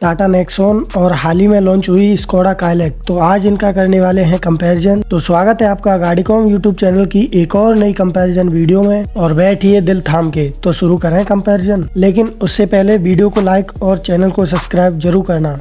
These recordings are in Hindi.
टाटा नेक्सॉन और हाल ही में लॉन्च हुई स्कोडा कायलैक। तो आज इनका करने वाले हैं कंपैरिजन। तो स्वागत है आपका गाड़ीकॉम यूट्यूब चैनल की एक और नई कंपैरिजन वीडियो में। और बैठिए दिल थाम के, तो शुरू करें कंपैरिजन। लेकिन उससे पहले वीडियो को लाइक और चैनल को सब्सक्राइब जरूर करना।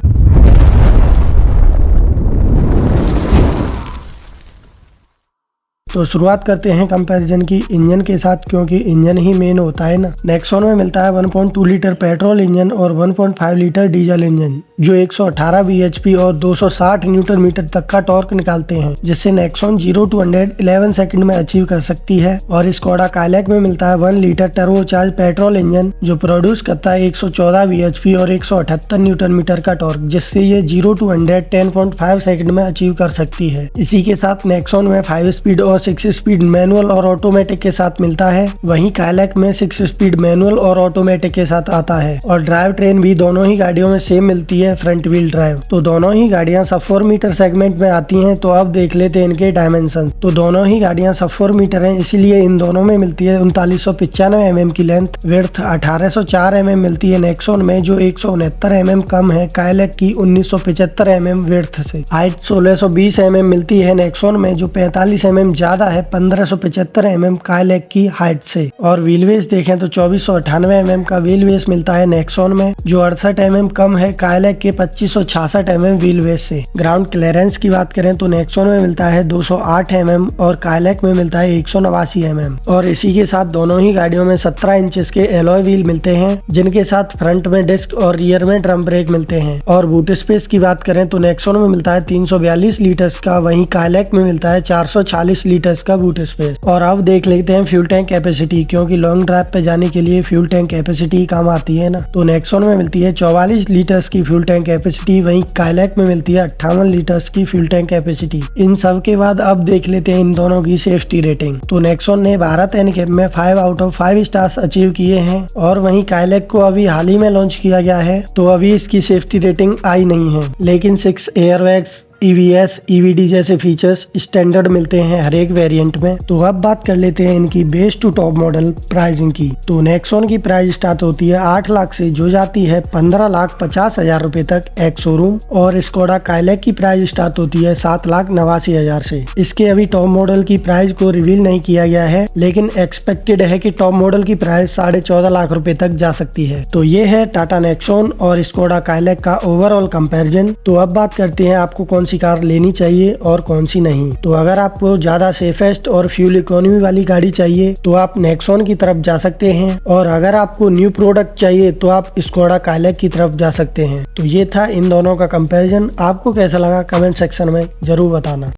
तो शुरुआत करते हैं कंपैरिजन की इंजन के साथ, क्योंकि इंजन ही मेन होता है ना। नेक्सॉन में मिलता है 1.2 लीटर पेट्रोल इंजन और 1.5 लीटर डीजल इंजन, जो 118 bhp और 260 न्यूटन मीटर तक का टॉर्क निकालते हैं, जिससे नेक्सॉन 0 to 100 11 सेकंड में अचीव कर सकती है। और स्कोडा कायलैक में मिलता है 1 लीटर टर्बोचार्ज पेट्रोल इंजन, जो प्रोड्यूस करता है 114 bhp और 178 न्यूटन मीटर का टॉर्क, जिससे ये 0 to 100 10.5 सेकंड में अचीव कर सकती है। इसी के साथ नेक्सॉन में 5 स्पीड और 6 स्पीड मैनुअल और ऑटोमेटिक के साथ मिलता है, वहीं कायलैक में 6 स्पीड मैनुअल और ऑटोमेटिक के साथ आता है। और ड्राइव ट्रेन भी दोनों ही गाड़ियों में सेम मिलती है, फ्रंट व्हील ड्राइव। तो दोनों ही गाड़ियां सब 4 मीटर सेगमेंट में आती हैं। तो अब देख लेते हैं इनके डायमेंशन। तो दोनों ही गाड़ियां सब 4 मीटर हैं, इसीलिए इन दोनों में मिलती है 3995 mm की लेंथ। विड्थ 1804 mm मिलती है नेक्सॉन में, जो 169 mm कम है कायलैक की 1975 mm विड्थ से। हाइट 1620 mm मिलती है नेक्सॉन में, जो 45 mm ज्यादा है 1575 mm कायलैक की हाइट से। और व्हील बेस देखें तो 2498 mm का व्हील बेस मिलता है नेक्सॉन में, जो 68 mm कम है कायलैक के 2566 mm व्हील बेस से। ग्राउंड क्लियरेंस की बात करें तो नेक्सॉन में मिलता है 208 mm और कायलैक में मिलता है 189 mm। और इसी के साथ दोनों ही गाड़ियों में 17 इंचेस के एलॉय व्हील मिलते हैं, जिनके साथ फ्रंट में डिस्क और रियर में ड्रम ब्रेक मिलते हैं। और बूट स्पेस की बात करें तो नेक्सॉन में मिलता है 342 लीटर्स का, वहीं कायलैक में मिलता है 440 लीटर्स का बूट स्पेस। और अब देख लेते हैं फ्यूल टैंक कैपेसिटी, क्योंकि लॉन्ग ड्राइव पे जाने के लिए फ्यूल टैंक कैपेसिटी काम आती है ना। तो नेक्सॉन में मिलती है 44 लीटर्स की फ्यूल टैंक कैपेसिटी, वहीं कायलैक में मिलती है 58 लीटर्स की फ्यूल टैंक कैपेसिटी। इन सब के बाद अब देख लेते हैं इन दोनों की सेफ्टी रेटिंग। तो नेक्सॉन ने भारत एनकैप में 5 आउट ऑफ 5 स्टार्स अचीव किए हैं, और वहीं कायलैक को अभी हाल ही में लॉन्च किया गया है, तो अभी इसकी सेफ्टी रेटिंग आई नहीं है। लेकिन 6 एयरबैग्स, EVS, EVD जैसे फीचर्स स्टैंडर्ड मिलते हैं हर एक वेरिएंट में। तो अब बात कर लेते हैं इनकी base to top model pricing की। तो नेक्सॉन की प्राइस स्टार्ट होती है 8 लाख से, जो जाती है 15,50,000 रुपए तक एक्स शोरूम। और स्कोडा कायलैक की प्राइस स्टार्ट होती है 7,89,000 से। इसके अभी टॉप मॉडल की प्राइस को रिवील नहीं किया गया है, लेकिन एक्सपेक्टेड है कि टॉप मॉडल की प्राइस 14.5 लाख रुपए तक जा सकती है। तो ये है टाटा नेक्सॉन और स्कोडा कायलैक का ओवरऑल कंपैरिजन। तो अब बात करते हैं आपको कौन सी कार लेनी चाहिए और कौन सी नहीं। तो अगर आपको ज्यादा सेफेस्ट और फ्यूल इकोनॉमी वाली गाड़ी चाहिए तो आप नेक्सॉन की तरफ जा सकते हैं, और अगर आपको न्यू प्रोडक्ट चाहिए तो आप स्कोडा कायलैक की तरफ जा सकते हैं। तो ये था इन दोनों का कंपैरिजन। आपको कैसा लगा कमेंट सेक्शन में जरूर बताना।